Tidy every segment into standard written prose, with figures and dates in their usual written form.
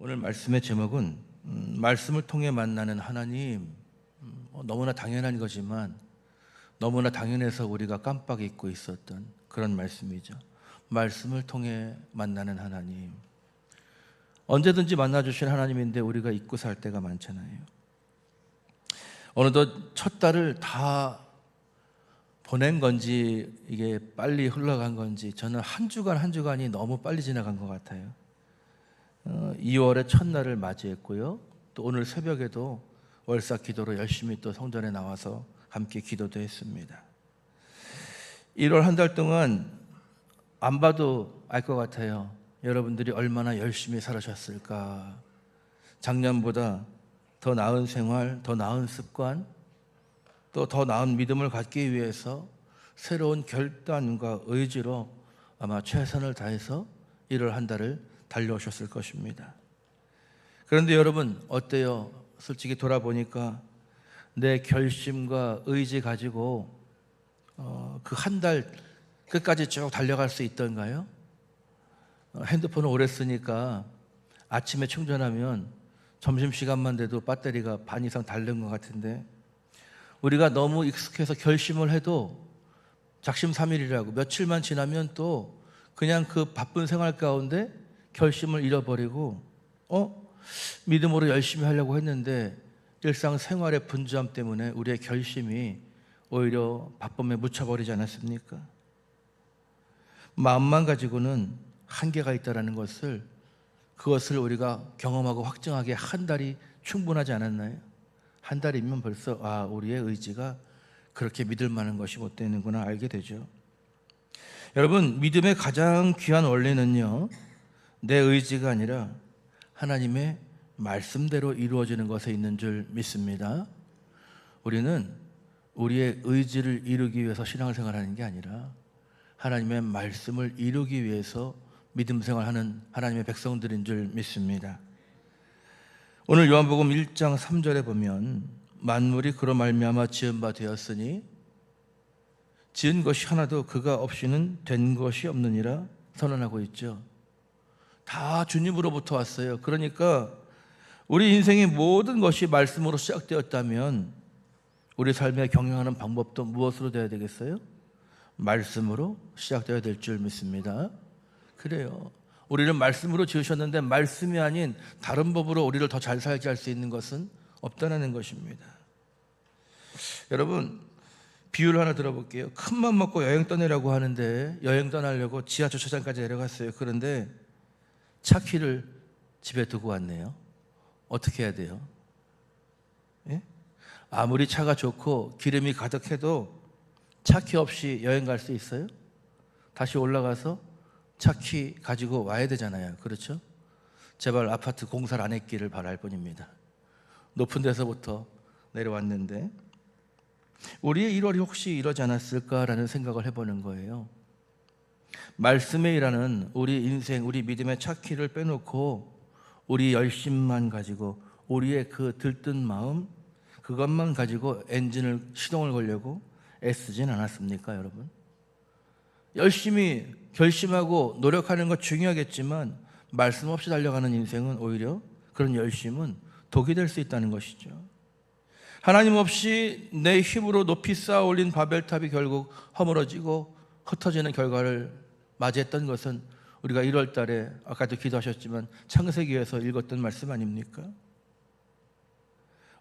오늘 말씀의 제목은 말씀을 통해 만나는 하나님. 너무나 당연한 거지만 너무나 당연해서 우리가 깜빡 잊고 있었던 그런 말씀이죠. 말씀을 통해 만나는 하나님. 언제든지 만나주실 하나님인데 우리가 잊고 살 때가 많잖아요. 어느덧 첫 달을 다 보낸 건지 이게 빨리 흘러간 건지 저는 한 주간이 너무 빨리 지나간 것 같아요. 2월의 첫날을 맞이했고요. 또 오늘 새벽에도 월삭 기도로 열심히 또 성전에 나와서 함께 기도도 했습니다. 1월 한 달 동안 안 봐도 알 것 같아요. 여러분들이 얼마나 열심히 살아셨을까. 작년보다 더 나은 생활, 더 나은 습관, 또 더 나은 믿음을 갖기 위해서 새로운 결단과 의지로 아마 최선을 다해서 1월 한 달을 달려오셨을 것입니다. 그런데 여러분 어때요? 솔직히 돌아보니까 내 결심과 의지 가지고 그 한 달 끝까지 쭉 달려갈 수 있던가요? 핸드폰을 오래 쓰니까 아침에 충전하면 점심시간만 돼도 배터리가 반 이상 닳는 것 같은데, 우리가 너무 익숙해서 결심을 해도 작심삼일이라고 며칠만 지나면 또 그냥 그 바쁜 생활 가운데 결심을 잃어버리고 믿음으로 열심히 하려고 했는데 일상생활의 분주함 때문에 우리의 결심이 오히려 바쁨에 묻혀버리지 않았습니까? 마음만 가지고는 한계가 있다는 것을, 그것을 우리가 경험하고 확증하기에 한 달이 충분하지 않았나요? 한 달이면 벌써 우리의 의지가 그렇게 믿을 만한 것이 못 되는구나 알게 되죠. 여러분, 믿음의 가장 귀한 원리는요, 내 의지가 아니라 하나님의 말씀대로 이루어지는 것에 있는 줄 믿습니다. 우리는 우리의 의지를 이루기 위해서 신앙생활하는 게 아니라 하나님의 말씀을 이루기 위해서 믿음생활하는 하나님의 백성들인 줄 믿습니다. 오늘 요한복음 1장 3절에 보면 만물이 그로 말미암아 지은 바 되었으니 지은 것이 하나도 그가 없이는 된 것이 없느니라 선언하고 있죠. 다 주님으로부터 왔어요. 그러니까 우리 인생의 모든 것이 말씀으로 시작되었다면 우리 삶에 경영하는 방법도 무엇으로 되어야 되겠어요? 말씀으로 시작되어야 될 줄 믿습니다. 그래요. 우리를 말씀으로 지으셨는데 말씀이 아닌 다른 법으로 우리를 더 잘 살게 할 수 있는 것은 없다는 것입니다. 여러분, 비유를 하나 들어볼게요. 큰맘 먹고 여행 떠내려고 하는데 여행 떠나려고 지하 주차장까지 내려갔어요. 그런데 차 키를 집에 두고 왔네요. 어떻게 해야 돼요? 예? 아무리 차가 좋고 기름이 가득해도 차 키 없이 여행 갈 수 있어요? 다시 올라가서 차 키 가지고 와야 되잖아요. 그렇죠? 제발 아파트 공사를 안 했기를 바랄 뿐입니다. 높은 데서부터 내려왔는데 우리의 1월이 혹시 이러지 않았을까라는 생각을 해보는 거예요. 말씀에 일하는 우리 인생, 우리 믿음의 차키를 빼놓고 우리 열심만 가지고 우리의 그 들뜬 마음, 그것만 가지고 엔진을 시동을 걸려고 애쓰진 않았습니까, 여러분? 열심히 결심하고 노력하는 것 중요하겠지만 말씀 없이 달려가는 인생은 오히려 그런 열심은 독이 될 수 있다는 것이죠. 하나님 없이 내 힘으로 높이 쌓아 올린 바벨탑이 결국 허물어지고 흩어지는 결과를 맞이했던 것은 우리가 1월 달에 아까도 기도하셨지만 창세기에서 읽었던 말씀 아닙니까?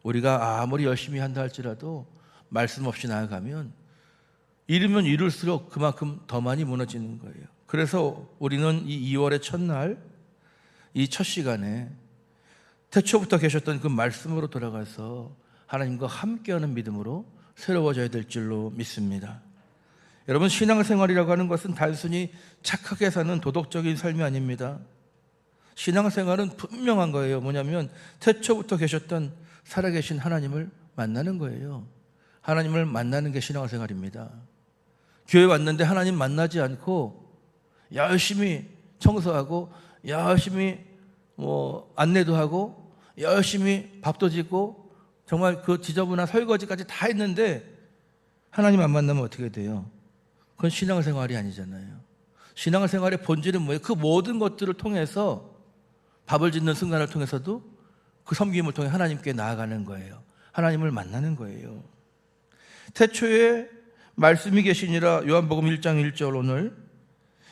우리가 아무리 열심히 한다 할지라도 말씀 없이 나아가면 이르면 이룰수록 그만큼 더 많이 무너지는 거예요. 그래서 우리는 이 2월의 첫날, 이 첫 시간에 태초부터 계셨던 그 말씀으로 돌아가서 하나님과 함께하는 믿음으로 새로워져야 될 줄로 믿습니다. 여러분, 신앙생활이라고 하는 것은 단순히 착하게 사는 도덕적인 삶이 아닙니다. 신앙생활은 분명한 거예요. 뭐냐면 태초부터 계셨던 살아계신 하나님을 만나는 거예요. 하나님을 만나는 게 신앙생활입니다. 교회 왔는데 하나님 만나지 않고 열심히 청소하고 열심히 안내도 하고 열심히 밥도 짓고 정말 그 지저분한 설거지까지 다 했는데 하나님 안 만나면 어떻게 돼요? 그건 신앙생활이 아니잖아요. 신앙생활의 본질은 뭐예요? 그 모든 것들을 통해서 밥을 짓는 순간을 통해서도 그 섬김을 통해 하나님께 나아가는 거예요. 하나님을 만나는 거예요. 태초에 말씀이 계시니라. 요한복음 1장 1절. 오늘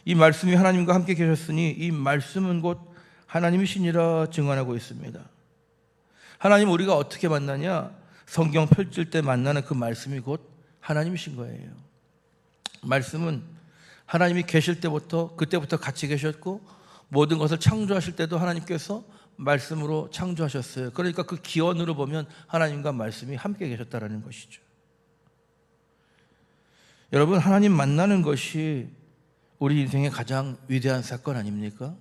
이 말씀이 하나님과 함께 계셨으니 이 말씀은 곧 하나님이시니라 증언하고 있습니다. 하나님 우리가 어떻게 만나냐? 성경 펼칠 때 만나는 그 말씀이 곧 하나님이신 거예요. 말씀은 하나님이 계실 때부터 그때부터 같이 계셨고 모든 것을 창조하실 때도 하나님께서 말씀으로 창조하셨어요. 그러니까 그 기원으로 보면 하나님과 말씀이 함께 계셨다라는 것이죠. 여러분, 하나님 만나는 것이 우리 인생의 가장 위대한 사건 아닙니까?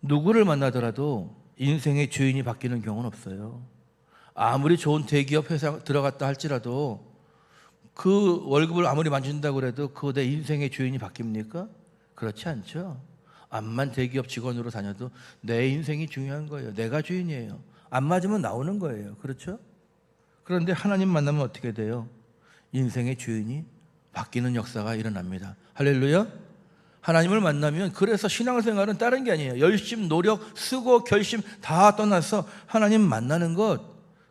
누구를 만나더라도 인생의 주인이 바뀌는 경우는 없어요. 아무리 좋은 대기업 회사 들어갔다 할지라도 그 월급을 아무리 만진다고 해도 그 내 인생의 주인이 바뀝니까? 그렇지 않죠. 암만 대기업 직원으로 다녀도 내 인생이 중요한 거예요. 내가 주인이에요. 안 맞으면 나오는 거예요. 그렇죠? 그런데 하나님 만나면 어떻게 돼요? 인생의 주인이 바뀌는 역사가 일어납니다. 할렐루야. 하나님을 만나면, 그래서 신앙생활은 다른 게 아니에요. 열심, 노력, 수고, 결심 다 떠나서 하나님 만나는 것,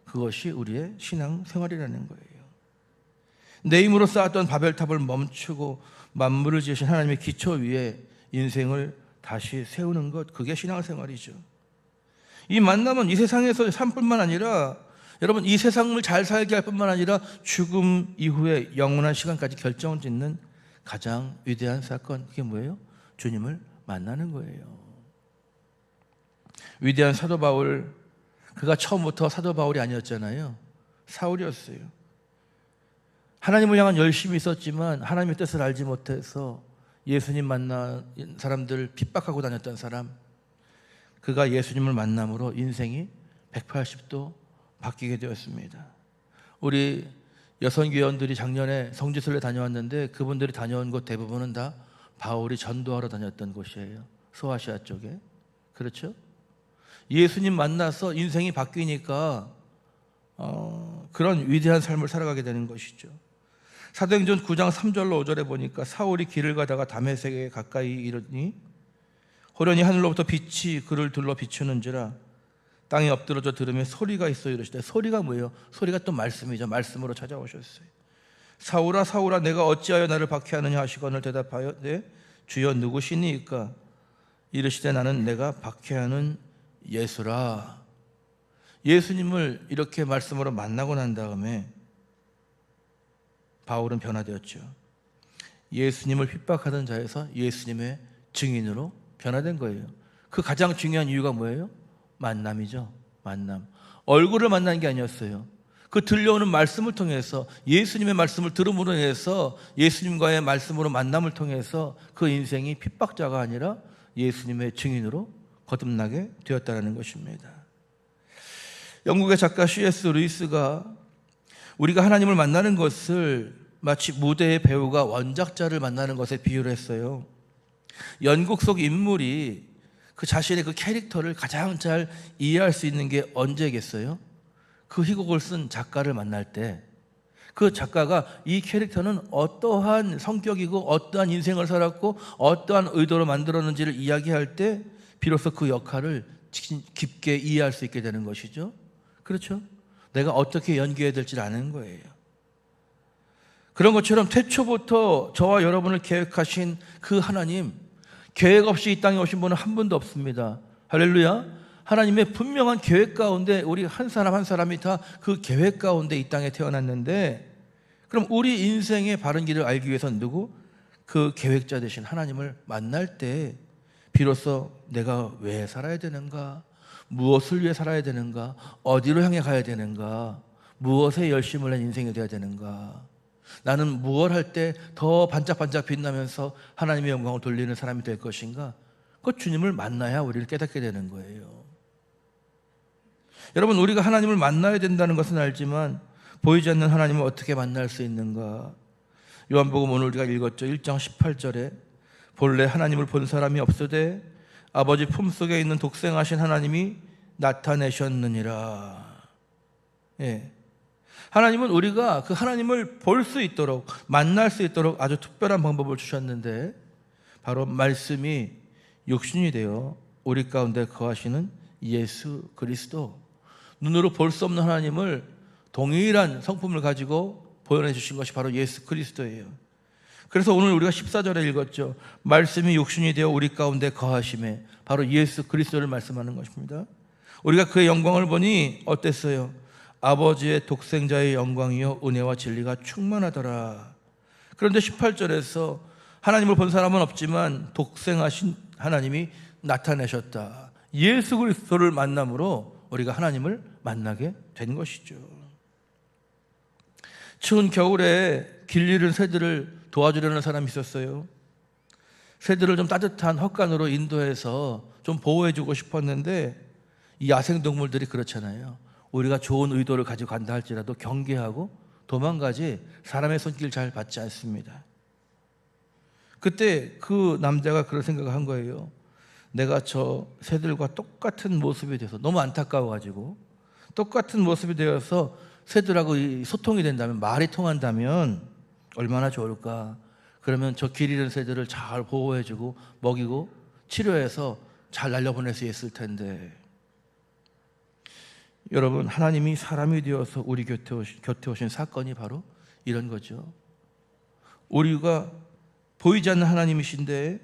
그것이 우리의 신앙생활이라는 거예요. 내 힘으로 쌓았던 바벨탑을 멈추고 만물을 지으신 하나님의 기초 위에 인생을 다시 세우는 것, 그게 신앙생활이죠. 이 만남은 이 세상에서 삶뿐만 아니라, 여러분, 이 세상을 잘 살게 할 뿐만 아니라 죽음 이후에 영원한 시간까지 결정을 짓는 가장 위대한 사건, 그게 뭐예요? 주님을 만나는 거예요. 위대한 사도 바울, 그가 처음부터 사도 바울이 아니었잖아요. 사울이었어요. 하나님을 향한 열심이 있었지만 하나님의 뜻을 알지 못해서 예수님 만난 사람들 핍박하고 다녔던 사람, 그가 예수님을 만남으로 인생이 180도 바뀌게 되었습니다. 우리 여성교원들이 작년에 성지순례 다녀왔는데 그분들이 다녀온 곳 대부분은 다 바울이 전도하러 다녔던 곳이에요. 소아시아 쪽에. 그렇죠? 예수님 만나서 인생이 바뀌니까 그런 위대한 삶을 살아가게 되는 것이죠. 사도행전 9장 3절로 5절에 보니까 사울이 길을 가다가 다메섹에 가까이 이르니 호련히 하늘로부터 빛이 그를 둘러 비추는지라 땅에 엎드러져 들으며 소리가 있어 이르시되. 소리가 뭐예요? 소리가 또 말씀이죠. 말씀으로 찾아오셨어요. 사울아 사울아 내가 어찌하여 나를 박해하느냐 하시거늘 대답하여 네 주여 누구시니까? 이르시되 나는 내가 박해하는 예수라. 예수님을 이렇게 말씀으로 만나고 난 다음에 바울은 변화되었죠. 예수님을 핍박하던 자에서 예수님의 증인으로 변화된 거예요. 그 가장 중요한 이유가 뭐예요? 만남이죠. 만남. 얼굴을 만난 게 아니었어요. 그 들려오는 말씀을 통해서, 예수님의 말씀을 들음으로 인해서, 예수님과의 말씀으로 만남을 통해서 그 인생이 핍박자가 아니라 예수님의 증인으로 거듭나게 되었다는 것입니다. 영국의 작가 C.S. 루이스가 우리가 하나님을 만나는 것을 마치 무대의 배우가 원작자를 만나는 것에 비유를 했어요. 연극 속 인물이 그 자신의 그 캐릭터를 가장 잘 이해할 수 있는 게 언제겠어요? 그 희곡을 쓴 작가를 만날 때 그 작가가 이 캐릭터는 어떠한 성격이고 어떠한 인생을 살았고 어떠한 의도로 만들었는지를 이야기할 때 비로소 그 역할을 깊게 이해할 수 있게 되는 것이죠. 그렇죠? 내가 어떻게 연기해야 될지를 아는 거예요. 그런 것처럼 태초부터 저와 여러분을 계획하신 그 하나님, 계획 없이 이 땅에 오신 분은 한 분도 없습니다. 할렐루야. 하나님의 분명한 계획 가운데 우리 한 사람 한 사람이 다 그 계획 가운데 이 땅에 태어났는데, 그럼 우리 인생의 바른 길을 알기 위해서는 누구? 그 계획자 되신 하나님을 만날 때 비로소 내가 왜 살아야 되는가? 무엇을 위해 살아야 되는가? 어디로 향해 가야 되는가? 무엇에 열심을 낸 인생이 되어야 되는가? 나는 무엇을 할 때 더 반짝반짝 빛나면서 하나님의 영광을 돌리는 사람이 될 것인가? 그 주님을 만나야 우리를 깨닫게 되는 거예요. 여러분, 우리가 하나님을 만나야 된다는 것은 알지만 보이지 않는 하나님을 어떻게 만날 수 있는가? 요한복음 오늘 우리가 읽었죠. 1장 18절에 본래 하나님을 본 사람이 없으되 아버지 품속에 있는 독생하신 하나님이 나타내셨느니라. 예. 하나님은 우리가 그 하나님을 볼 수 있도록, 만날 수 있도록 아주 특별한 방법을 주셨는데 바로 말씀이 육신이 되어 우리 가운데 거하시는 예수 그리스도, 눈으로 볼 수 없는 하나님을 동일한 성품을 가지고 보여내 주신 것이 바로 예수 그리스도예요. 그래서 오늘 우리가 14절에 읽었죠. 말씀이 육신이 되어 우리 가운데 거하심에, 바로 예수 그리스도를 말씀하는 것입니다. 우리가 그의 영광을 보니 어땠어요? 아버지의 독생자의 영광이요 은혜와 진리가 충만하더라. 그런데 18절에서 하나님을 본 사람은 없지만 독생하신 하나님이 나타내셨다. 예수 그리스도를 만남으로 우리가 하나님을 만나게 된 것이죠. 추운 겨울에 길 잃은 새들을 도와주려는 사람이 있었어요. 새들을 좀 따뜻한 헛간으로 인도해서 좀 보호해주고 싶었는데, 이 야생동물들이 그렇잖아요. 우리가 좋은 의도를 가지고 간다 할지라도 경계하고 도망가지 사람의 손길 잘 받지 않습니다. 그때 그 남자가 그런 생각을 한 거예요. 내가 저 새들과 똑같은 모습이 돼서, 너무 안타까워가지고 똑같은 모습이 되어서 새들하고 소통이 된다면, 말이 통한다면 얼마나 좋을까. 그러면 저 길 잃은 새들을 잘 보호해주고 먹이고 치료해서 잘 날려보낼 수 있을 텐데. 여러분, 하나님이 사람이 되어서 우리 곁에 오신 사건이 바로 이런 거죠. 우리가 보이지 않는 하나님이신데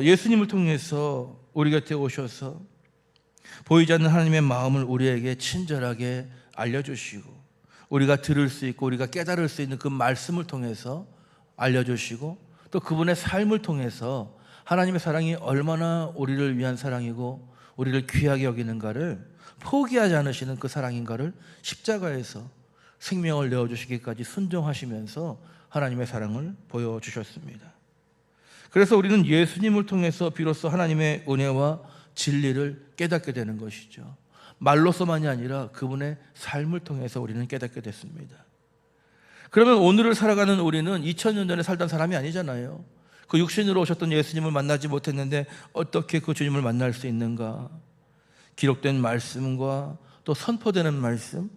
예수님을 통해서 우리 곁에 오셔서 보이지 않는 하나님의 마음을 우리에게 친절하게 알려주시고, 우리가 들을 수 있고 우리가 깨달을 수 있는 그 말씀을 통해서 알려주시고, 또 그분의 삶을 통해서 하나님의 사랑이 얼마나 우리를 위한 사랑이고 우리를 귀하게 여기는가를, 포기하지 않으시는 그 사랑인가를 십자가에서 생명을 내어주시기까지 순종하시면서 하나님의 사랑을 보여주셨습니다. 그래서 우리는 예수님을 통해서 비로소 하나님의 은혜와 진리를 깨닫게 되는 것이죠. 말로서만이 아니라 그분의 삶을 통해서 우리는 깨닫게 됐습니다. 그러면 오늘을 살아가는 우리는 2000년 전에 살던 사람이 아니잖아요. 그 육신으로 오셨던 예수님을 만나지 못했는데 어떻게 그 주님을 만날 수 있는가? 기록된 말씀과 또 선포되는 말씀,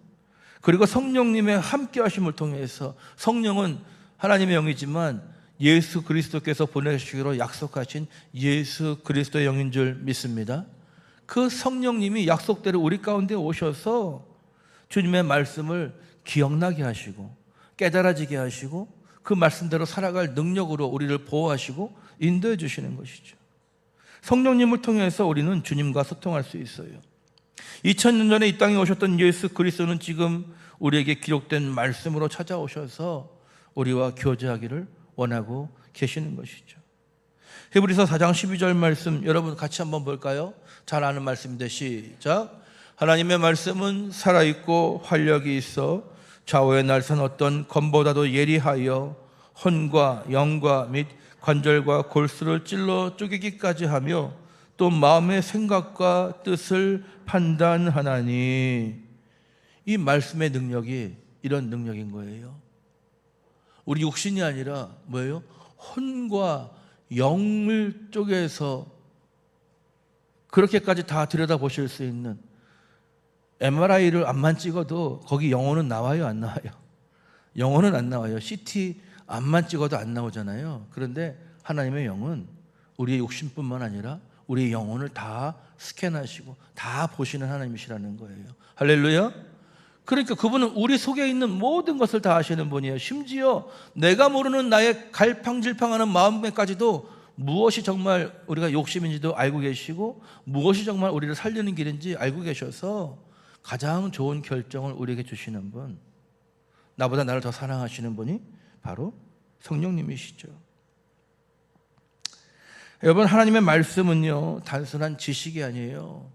그리고 성령님의 함께 하심을 통해서, 성령은 하나님의 영이지만 예수 그리스도께서 보내시기로 약속하신 예수 그리스도의 영인 줄 믿습니다. 그 성령님이 약속대로 우리 가운데 오셔서 주님의 말씀을 기억나게 하시고 깨달아지게 하시고 그 말씀대로 살아갈 능력으로 우리를 보호하시고 인도해 주시는 것이죠. 성령님을 통해서 우리는 주님과 소통할 수 있어요. 2000년 전에 이 땅에 오셨던 예수 그리스도는 지금 우리에게 기록된 말씀으로 찾아오셔서 우리와 교제하기를 원하고 계시는 것이죠. 히브리서 4장 12절 말씀 여러분 같이 한번 볼까요? 잘 아는 말씀인데 시작. 하나님의 말씀은 살아있고 활력이 있어 좌우의 날선 어떤 검보다도 예리하여 혼과 영과 및 관절과 골수를 찔러 쪼개기까지 하며 또 마음의 생각과 뜻을 판단하나니. 이 말씀의 능력이 이런 능력인 거예요. 우리 육신이 아니라 뭐예요? 혼과 영을 쪼개서 그렇게까지 다 들여다보실 수 있는, MRI를 암만 찍어도 거기 영혼은 나와요, 안 나와요? 영혼은 안 나와요. CT 암만 찍어도 안 나오잖아요. 그런데 하나님의 영은 우리의 육신뿐만 아니라 우리의 영혼을 다 스캔하시고 다 보시는 하나님이시라는 거예요. 할렐루야. 그러니까 그분은 우리 속에 있는 모든 것을 다 아시는 분이에요. 심지어 내가 모르는 나의 갈팡질팡하는 마음에까지도 무엇이 정말 우리가 욕심인지도 알고 계시고 무엇이 정말 우리를 살리는 길인지 알고 계셔서 가장 좋은 결정을 우리에게 주시는 분, 나보다 나를 더 사랑하시는 분이 바로 성령님이시죠. 여러분, 하나님의 말씀은요 단순한 지식이 아니에요.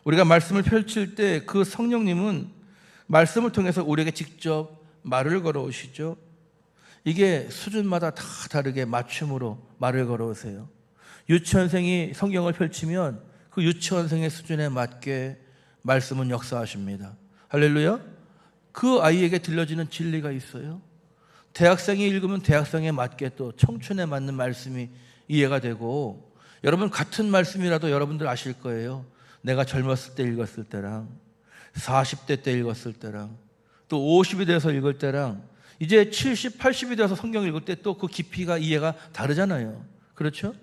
우리가 말씀을 펼칠 때 그 성령님은 말씀을 통해서 우리에게 직접 말을 걸어오시죠. 이게 수준마다 다 다르게 맞춤으로 말을 걸어오세요. 유치원생이 성경을 펼치면 그 유치원생의 수준에 맞게 말씀은 역사하십니다. 할렐루야. 그 아이에게 들려지는 진리가 있어요. 대학생이 읽으면 대학생에 맞게 또 청춘에 맞는 말씀이 이해가 되고, 여러분 같은 말씀이라도 여러분들 아실 거예요. 내가 젊었을 때 읽었을 때랑 40대 때 읽었을 때랑 또 50이 돼서 읽을 때랑 이제 70, 80이 돼서 성경 읽을 때 또 그 깊이가 이해가 다르잖아요. 그렇죠?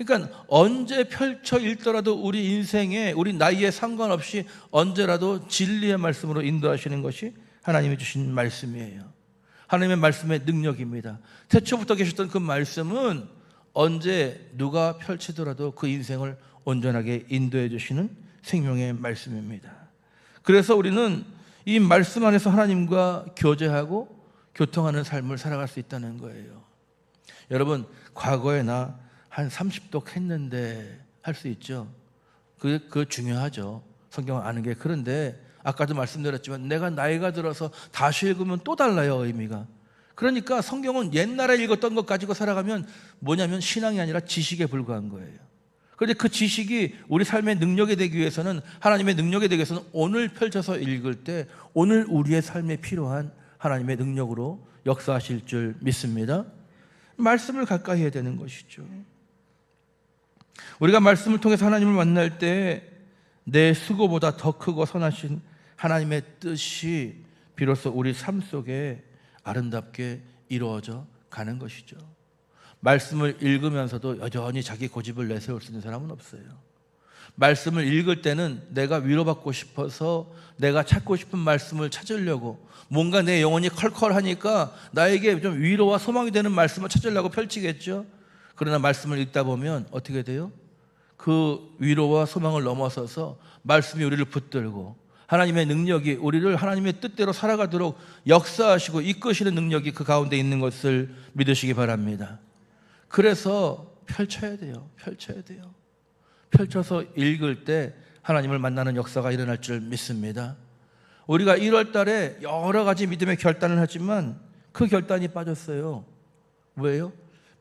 그러니까 언제 펼쳐 읽더라도 우리 인생에 우리 나이에 상관없이 언제라도 진리의 말씀으로 인도하시는 것이 하나님이 주신 말씀이에요. 하나님의 말씀의 능력입니다. 태초부터 계셨던 그 말씀은 언제 누가 펼치더라도 그 인생을 온전하게 인도해 주시는 생명의 말씀입니다. 그래서 우리는 이 말씀 안에서 하나님과 교제하고 교통하는 삶을 살아갈 수 있다는 거예요. 여러분, 과거에 나 한 30독 했는데 할 수 있죠. 그거 중요하죠. 성경을 아는 게. 그런데 아까도 말씀드렸지만 내가 나이가 들어서 다시 읽으면 또 달라요, 의미가. 그러니까 성경은 옛날에 읽었던 것 가지고 살아가면 뭐냐면 신앙이 아니라 지식에 불과한 거예요. 그런데 그 지식이 우리 삶의 능력이 되기 위해서는, 하나님의 능력이 되기 위해서는 오늘 펼쳐서 읽을 때 오늘 우리의 삶에 필요한 하나님의 능력으로 역사하실 줄 믿습니다. 말씀을 가까이 해야 되는 것이죠. 우리가 말씀을 통해서 하나님을 만날 때 내 수고보다 더 크고 선하신 하나님의 뜻이 비로소 우리 삶 속에 아름답게 이루어져 가는 것이죠. 말씀을 읽으면서도 여전히 자기 고집을 내세울 수 있는 사람은 없어요. 말씀을 읽을 때는 내가 위로받고 싶어서 내가 찾고 싶은 말씀을 찾으려고, 뭔가 내 영혼이 컬컬하니까 나에게 좀 위로와 소망이 되는 말씀을 찾으려고 펼치겠죠. 그러나 말씀을 읽다 보면 어떻게 돼요? 그 위로와 소망을 넘어서서 말씀이 우리를 붙들고 하나님의 능력이 우리를 하나님의 뜻대로 살아가도록 역사하시고 이끄시는 능력이 그 가운데 있는 것을 믿으시기 바랍니다. 그래서 펼쳐야 돼요. 펼쳐야 돼요. 펼쳐서 읽을 때 하나님을 만나는 역사가 일어날 줄 믿습니다. 우리가 1월 달에 여러 가지 믿음의 결단을 하지만 그 결단이 빠졌어요. 왜요?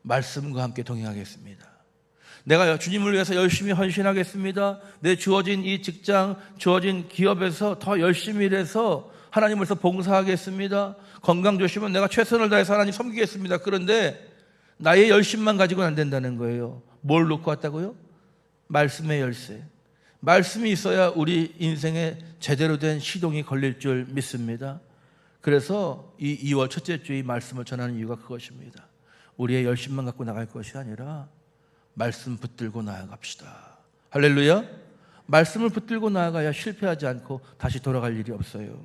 말씀과 함께 동행하겠습니다. 내가 주님을 위해서 열심히 헌신하겠습니다. 내 주어진 이 직장, 주어진 기업에서 더 열심히 일해서 하나님을 위해서 봉사하겠습니다. 건강 조심은 내가 최선을 다해서 하나님 섬기겠습니다. 그런데 나의 열심만 가지고는 안 된다는 거예요. 뭘 놓고 왔다고요? 말씀의 열쇠. 말씀이 있어야 우리 인생에 제대로 된 시동이 걸릴 줄 믿습니다. 그래서 이 2월 첫째 주의 말씀을 전하는 이유가 그것입니다. 우리의 열심만 갖고 나갈 것이 아니라 말씀 붙들고 나아갑시다. 할렐루야. 말씀을 붙들고 나아가야 실패하지 않고 다시 돌아갈 일이 없어요.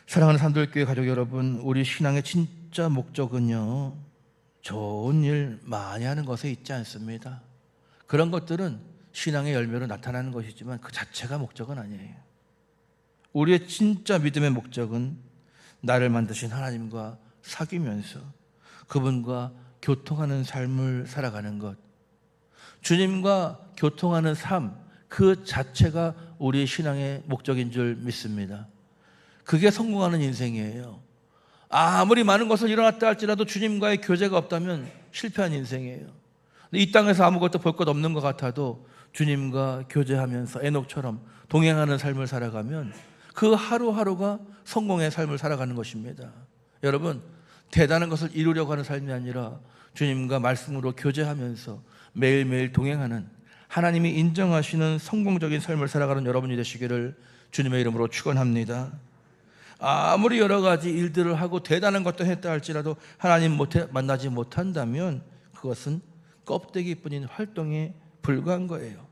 사랑하는 산돌교회 가족 여러분, 우리 신앙의 진짜 목적은요, 좋은 일 많이 하는 것에 있지 않습니다. 그런 것들은 신앙의 열매로 나타나는 것이지만 그 자체가 목적은 아니에요. 우리의 진짜 믿음의 목적은 나를 만드신 하나님과 사귀면서 그분과 교통하는 삶을 살아가는 것, 주님과 교통하는 삶, 그 자체가 우리의 신앙의 목적인 줄 믿습니다. 그게 성공하는 인생이에요. 아무리 많은 것을 일어났다 할지라도 주님과의 교제가 없다면 실패한 인생이에요. 이 땅에서 아무것도 볼 것 없는 것 같아도 주님과 교제하면서 에녹처럼 동행하는 삶을 살아가면 그 하루하루가 성공의 삶을 살아가는 것입니다. 여러분, 대단한 것을 이루려고 하는 삶이 아니라 주님과 말씀으로 교제하면서 매일매일 동행하는, 하나님이 인정하시는 성공적인 삶을 살아가는 여러분이 되시기를 주님의 이름으로 축원합니다. 아무리 여러 가지 일들을 하고 대단한 것도 했다 할지라도 하나님 만나지 못한다면 그것은 껍데기뿐인 활동에 불과한 거예요.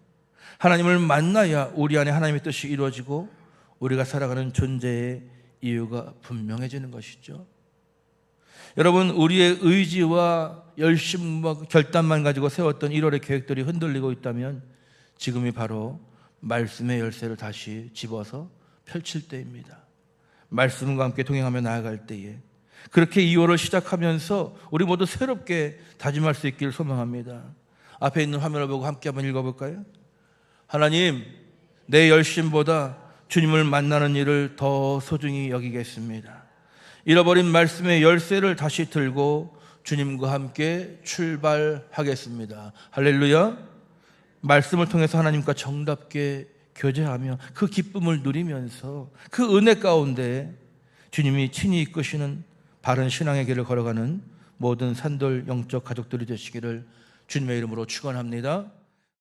하나님을 만나야 우리 안에 하나님의 뜻이 이루어지고 우리가 살아가는 존재의 이유가 분명해지는 것이죠. 여러분, 우리의 의지와 열심과 결단만 가지고 세웠던 1월의 계획들이 흔들리고 있다면 지금이 바로 말씀의 열쇠를 다시 집어서 펼칠 때입니다. 말씀과 함께 동행하며 나아갈 때에 그렇게 2월을 시작하면서 우리 모두 새롭게 다짐할 수 있기를 소망합니다. 앞에 있는 화면을 보고 함께 한번 읽어볼까요? 하나님, 내 열심보다 주님을 만나는 일을 더 소중히 여기겠습니다. 잃어버린 말씀의 열쇠를 다시 들고 주님과 함께 출발하겠습니다. 할렐루야. 말씀을 통해서 하나님과 정답게 교제하며 그 기쁨을 누리면서 그 은혜 가운데 주님이 친히 이끄시는 바른 신앙의 길을 걸어가는 모든 산돌 영적 가족들이 되시기를 주님의 이름으로 축원합니다.